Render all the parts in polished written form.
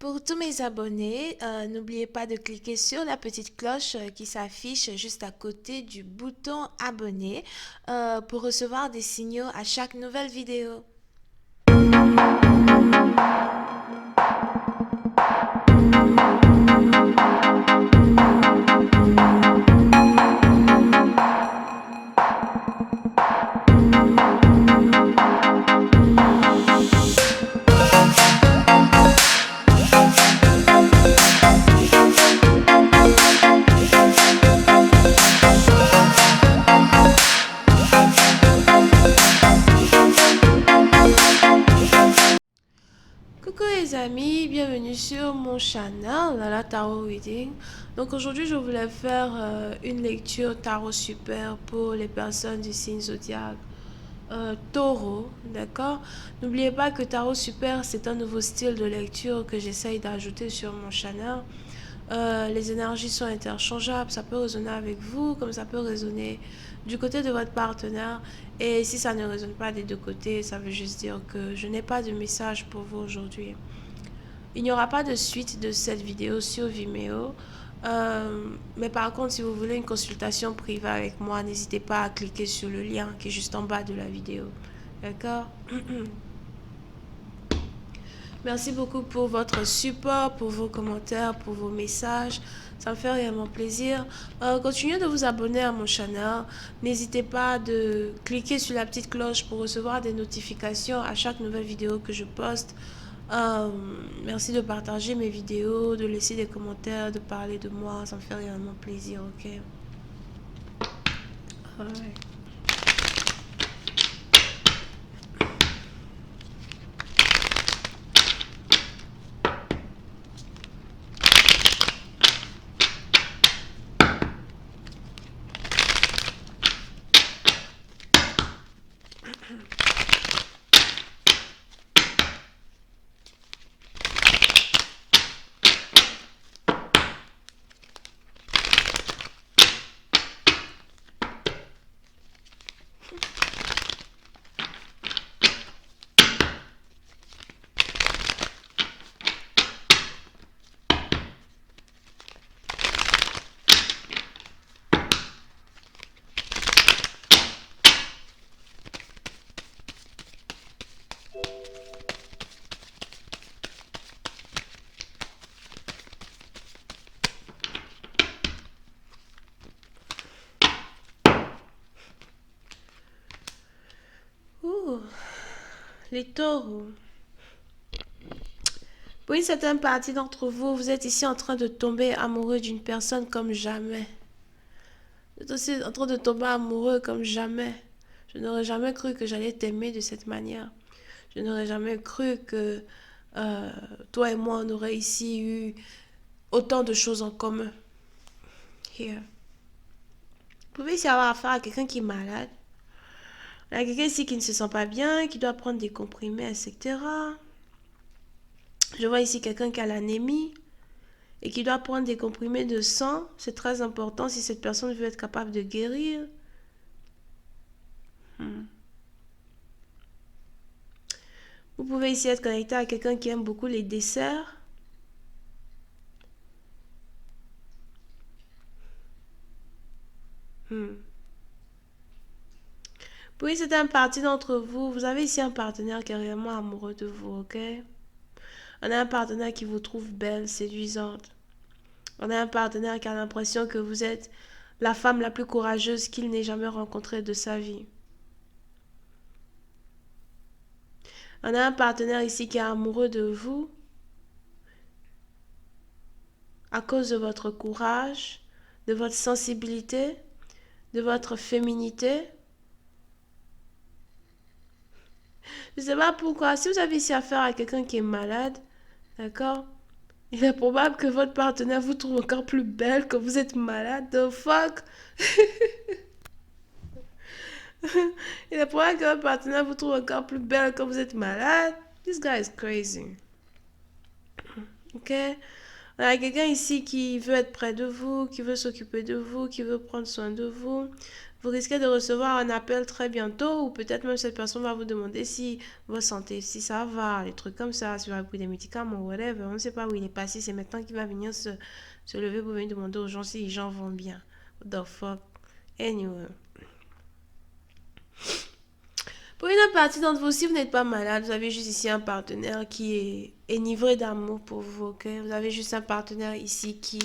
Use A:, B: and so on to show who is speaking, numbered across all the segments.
A: Pour tous mes abonnés, n'oubliez pas de cliquer sur la petite cloche qui s'affiche juste à côté du bouton abonner pour recevoir des signaux à chaque nouvelle vidéo. Coucou les amis, bienvenue sur mon channel, Lala Tarot Reading. Donc aujourd'hui je voulais faire une lecture tarot super pour les personnes du signe zodiaque Taureau, d'accord. N'oubliez pas que Tarot Super c'est un nouveau style de lecture que j'essaye d'ajouter sur mon channel. Les énergies sont interchangeables, ça peut résonner avec vous comme ça peut résonner du côté de votre partenaire, et si ça ne résonne pas des deux côtés, ça veut juste dire que je n'ai pas de message pour vous aujourd'hui. Il n'y aura pas de suite de cette vidéo sur Vimeo. Mais par contre, si vous voulez une consultation privée avec moi, n'hésitez pas à cliquer sur le lien qui est juste en bas de la vidéo. D'accord? Merci beaucoup pour votre support, pour vos commentaires, pour vos messages. Ça me fait réellement plaisir. Continuez de vous abonner à mon channel. N'hésitez pas de cliquer sur la petite cloche pour recevoir des notifications à chaque nouvelle vidéo que je poste. Merci de partager mes vidéos, de laisser des commentaires, de parler de moi. Ça me fait réellement plaisir, ok? Alright. Ouh, les taureaux. Pour une certaine partie d'entre vous, vous êtes ici en train de tomber amoureux d'une personne comme jamais. Vous êtes aussi en train de tomber amoureux comme jamais. Je n'aurais jamais cru que j'allais t'aimer de cette manière. Je n'aurais jamais cru que euh, toi et moi, on aurait ici eu autant de choses en commun. Here. Vous pouvez ici avoir affaire à quelqu'un qui est malade. Il y a quelqu'un ici qui ne se sent pas bien, qui doit prendre des comprimés, etc. Je vois ici quelqu'un qui a l'anémie et qui doit prendre des comprimés de sang. C'est très important si cette personne veut être capable de guérir. Vous pouvez ici être connecté à quelqu'un qui aime beaucoup les desserts. Oui, c'est un parti d'entre vous. Vous avez ici un partenaire qui est réellement amoureux de vous, ok? On a un partenaire qui vous trouve belle, séduisante. On a un partenaire qui a l'impression que vous êtes la femme la plus courageuse qu'il n'ait jamais rencontrée de sa vie. On a un partenaire ici qui est amoureux de vous à cause de votre courage, de votre sensibilité, de votre féminité. Je ne sais pas pourquoi. Si vous avez ici affaire à quelqu'un qui est malade, d'accord? Il est probable que votre partenaire vous trouve encore plus belle quand vous êtes malade. The fuck? Il est probable que votre partenaire vous trouve encore plus belle quand vous êtes malade. This guy is crazy. Ok? On a quelqu'un ici qui veut être près de vous, qui veut s'occuper de vous, qui veut prendre soin de vous. Vous risquez de recevoir un appel très bientôt ou peut-être même cette personne va vous demander si votre santé, si ça va, des trucs comme ça, si vous avez pris des médicaments, whatever. On ne sait pas où il est passé. C'est maintenant qu'il va venir se lever pour venir demander aux gens si les gens vont bien. What the fuck? Anyway. Pour une partie d'entre vous, si vous n'êtes pas malade, vous avez juste ici un partenaire qui est enivré d'amour pour vous, ok? Vous avez juste un partenaire ici qui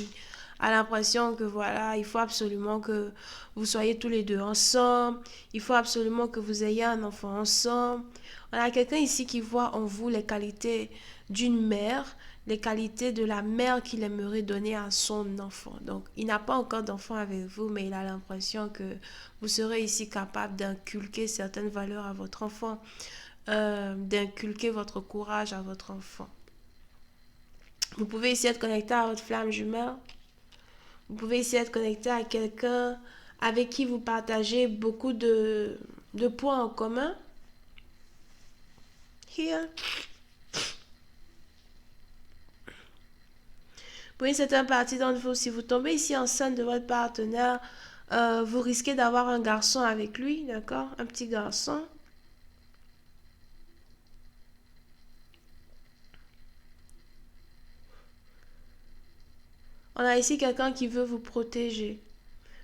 A: a l'impression que voilà, il faut absolument que vous soyez tous les deux ensemble, il faut absolument que vous ayez un enfant ensemble. On a quelqu'un ici qui voit en vous les qualités d'une mère, les qualités de la mère qu'il aimerait donner à son enfant. Donc, il n'a pas encore d'enfant avec vous, mais il a l'impression que vous serez ici capable d'inculquer certaines valeurs à votre enfant, d'inculquer votre courage à votre enfant. Vous pouvez ici être connecté à votre flamme jumelle. Vous pouvez ici être connecté à quelqu'un avec qui vous partagez beaucoup de points en commun. Here. Oui, c'est un parti d'entre vous. Si vous tombez ici enceinte de votre partenaire, vous risquez d'avoir un garçon avec lui, d'accord? Un petit garçon. On a ici quelqu'un qui veut vous protéger.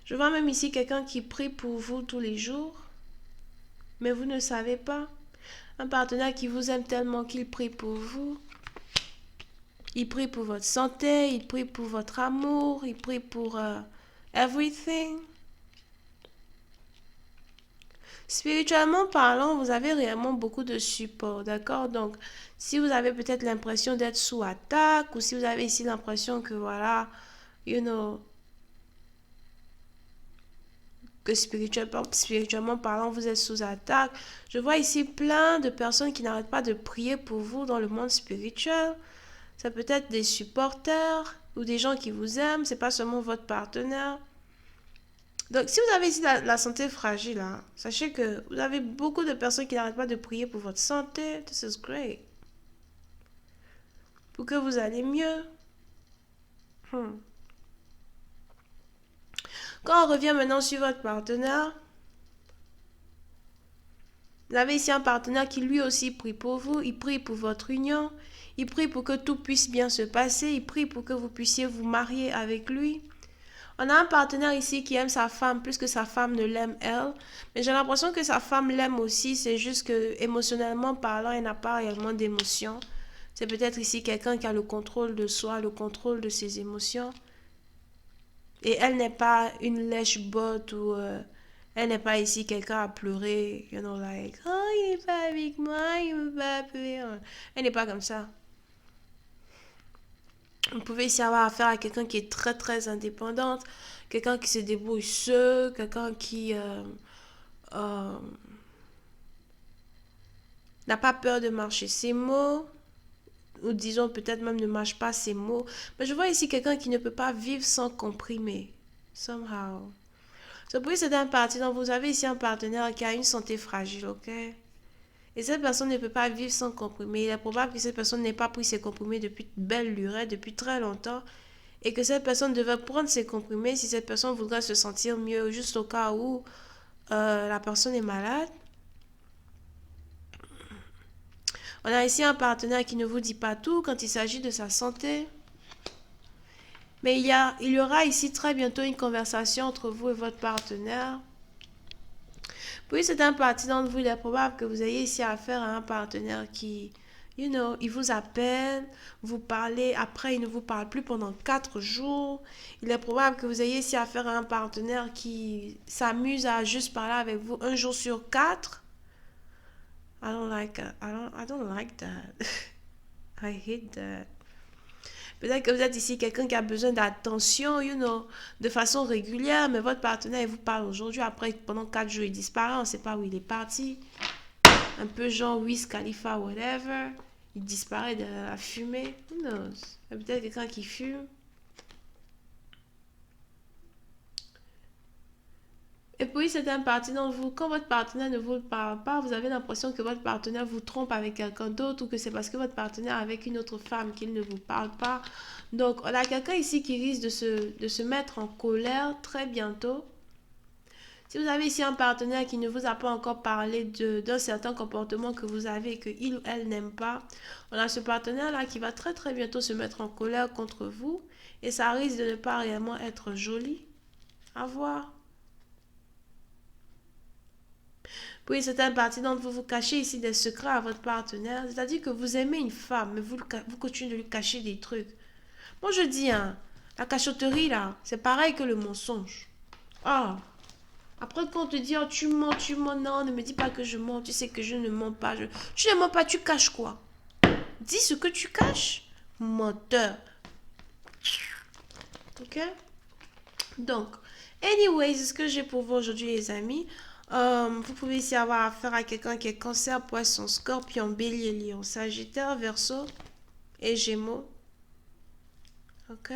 A: Je vois même ici quelqu'un qui prie pour vous tous les jours, mais vous ne savez pas. Un partenaire qui vous aime tellement qu'il prie pour vous. Il prie pour votre santé, il prie pour votre amour, il prie pour everything. Spirituellement parlant, vous avez réellement beaucoup de support, d'accord? Donc, si vous avez peut-être l'impression d'être sous attaque, ou si vous avez ici l'impression que voilà, you know, que spirituellement parlant, vous êtes sous attaque. Je vois ici plein de personnes qui n'arrêtent pas de prier pour vous dans le monde spirituel. Ça peut être des supporters ou des gens qui vous aiment, c'est pas seulement votre partenaire. Donc, si vous avez ici la santé fragile, hein, sachez que vous avez beaucoup de personnes qui n'arrêtent pas de prier pour votre santé. This is great. Pour que vous allez mieux. Hmm. Quand on revient maintenant sur votre partenaire, vous avez ici un partenaire qui lui aussi prie pour vous. Il prie pour votre union. Il prie pour que tout puisse bien se passer. Il prie pour que vous puissiez vous marier avec lui. On a un partenaire ici qui aime sa femme plus que sa femme ne l'aime elle. Mais j'ai l'impression que sa femme l'aime aussi. C'est juste que émotionnellement parlant, elle n'a pas réellement d'émotions. C'est peut-être ici quelqu'un qui a le contrôle de soi, le contrôle de ses émotions. Et elle n'est pas une lèche-botte ou elle n'est pas ici quelqu'un à pleurer. You know, like, oh, il n'est pas avec moi, il ne veut pas appeler. Elle n'est pas comme ça. Vous pouvez ici avoir affaire à quelqu'un qui est très très indépendante, quelqu'un qui se débrouille seul, quelqu'un qui euh, n'a pas peur de marcher ses mots, ou disons peut-être même ne marche pas ses mots. Mais je vois ici quelqu'un qui ne peut pas vivre sans comprimer. Somehow. So, pour c'est un parti, donc vous avez ici un partenaire qui a une santé fragile, ok? Et cette personne ne peut pas vivre sans comprimés. Il est probable que cette personne n'ait pas pris ses comprimés depuis belle lurette, depuis très longtemps. Et que cette personne devait prendre ses comprimés si cette personne voudrait se sentir mieux, juste au cas où la personne est malade. On a ici un partenaire qui ne vous dit pas tout quand il s'agit de sa santé. Mais il y aura ici très bientôt une conversation entre vous et votre partenaire. Puis c'est un parti d'entre vous, il est probable que vous ayez ici affaire à un partenaire qui, you know, il vous appelle, vous parlez, après il ne vous parle plus pendant 4 jours. Il est probable que vous ayez ici affaire à un partenaire qui s'amuse à juste parler avec vous un jour sur 4. I don't like that. I hate that. Peut-être que vous êtes ici quelqu'un qui a besoin d'attention, you know, de façon régulière, mais votre partenaire, il vous parle aujourd'hui, après, pendant 4 jours, il disparaît, on ne sait pas où il est parti. Un peu genre Wiz Khalifa, whatever. Il disparaît de la fumée. Who knows? Peut-être quelqu'un qui fume. Et puis, c'est un parti dans vous. Quand votre partenaire ne vous parle pas, vous avez l'impression que votre partenaire vous trompe avec quelqu'un d'autre ou que c'est parce que votre partenaire est avec une autre femme qu'il ne vous parle pas. Donc, on a quelqu'un ici qui risque de se mettre en colère très bientôt. Si vous avez ici un partenaire qui ne vous a pas encore parlé d'un certain comportement que vous avez et que il ou elle n'aime pas, on a ce partenaire-là qui va très très bientôt se mettre en colère contre vous et ça risque de ne pas réellement être joli à voir. Puis certaines parties d'entre vous, vous cachez ici des secrets à votre partenaire, c'est-à-dire que vous aimez une femme, mais vous continuez de lui cacher des trucs. Moi je dis, hein, la cachotterie là, c'est pareil que le mensonge. Ah, après, quand on te dit, oh, tu mens, non, ne me dis pas que je mens, tu sais que je ne mens pas. Tu ne mens pas, tu caches quoi? Dis ce que tu caches. Menteur. Ok? Donc, anyway, c'est ce que j'ai pour vous aujourd'hui, les amis. Vous pouvez ici avoir affaire à quelqu'un qui est cancer, poisson, scorpion, bélier, lion, sagittaire, verseau et gémeaux. Ok?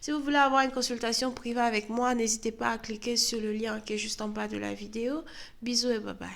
A: Si vous voulez avoir une consultation privée avec moi, n'hésitez pas à cliquer sur le lien qui est juste en bas de la vidéo. Bisous et bye bye.